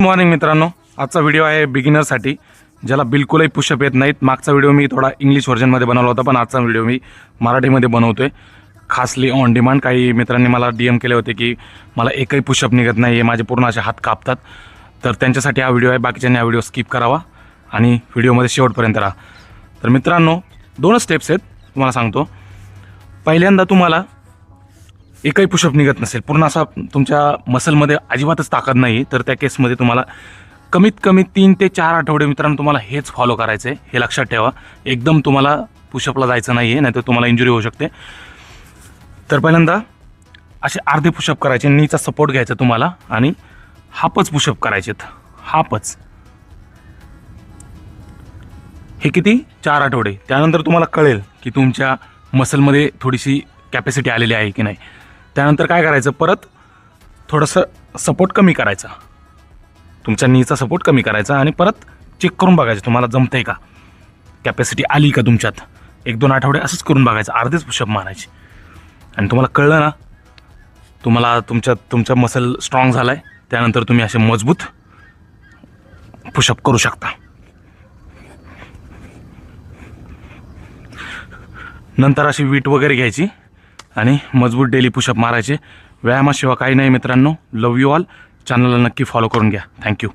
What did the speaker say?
Good morning मित्रांनो, आजचा video आहे बिगिनरसाठी ज्याला बिलकुलही पुशअप येत नाहीत। मागचा व्हिडिओ मी थोडा इंग्लिश व्हर्जनमध्ये बनवला होता, पण आजचा व्हिडिओ मी मराठीमध्ये बनवतोय खासली ऑन डिमांड। काही मित्रांनी मला DM केले होते की मला एकही पुशअप निघत नाही आहे, माझे पूर्ण असे हात कापतात, तर त्यांच्यासाठी हा व्हिडिओ आहे। बाकीच्यांनी हा व्हिडिओ स्किप करावा आणि व्हिडिओमध्ये शेवटपर्यंत राहा। तर मित्रांनो, दोनच स्टेप्स आहेत तुम्हाला सांगतो। पहिल्यांदा तुम्हाला एकही पुशअप निघत नसेल, पूर्ण असा तुमच्या मसलमध्ये अजिबातच ताकद नाही, तर त्या केसमध्ये तुम्हाला कमीत कमी 3 ते 4 आठवडे मित्रांनो तुम्हाला हेच फॉलो करायचं आहे। हे लक्षात ठेवा, एकदम तुम्हाला पुशअपला जायचं नाही आहे, नाहीतर तुम्हाला इंजुरी होऊ शकते। तर पहिल्यांदा असे अर्धे पुशअप करायचे, नीचा सपोर्ट घ्यायचा तुम्हाला आणि हाफच पुशअप करायचेत, हाफच। हे किती 4 आठवडे, त्यानंतर तुम्हाला कळेल की तुमच्या मसलमध्ये थोडीशी कॅपॅसिटी आलेली आहे की नाही। त्यानंतर काय करायचं, परत थोडंसं सपोर्ट कमी करायचा, तुमच्या नीचा सपोर्ट कमी करायचा आणि परत चेक करून बघायचं तुम्हाला जमतंय का, कॅपॅसिटी आली का तुमच्यात। 1-2 आठवडे असंच करून बघायचं, अर्धेच पुशअप मारायचे आणि तुम्हाला कळलं ना, तुम्हाला तुमचा मसल स्ट्रॉंग झाला आहे, त्यानंतर तुम्ही असे मजबूत पुशअप करू शकता। नंतर अशी वीट वगैरे घ्यायची आणि मजबूत डेली पुशअप मारायचे। व्यायामाशिवाय काही नाही मित्रांनो। लव यू ऑल। चॅनलला नक्की फॉलो करून घ्या। थँक्यू।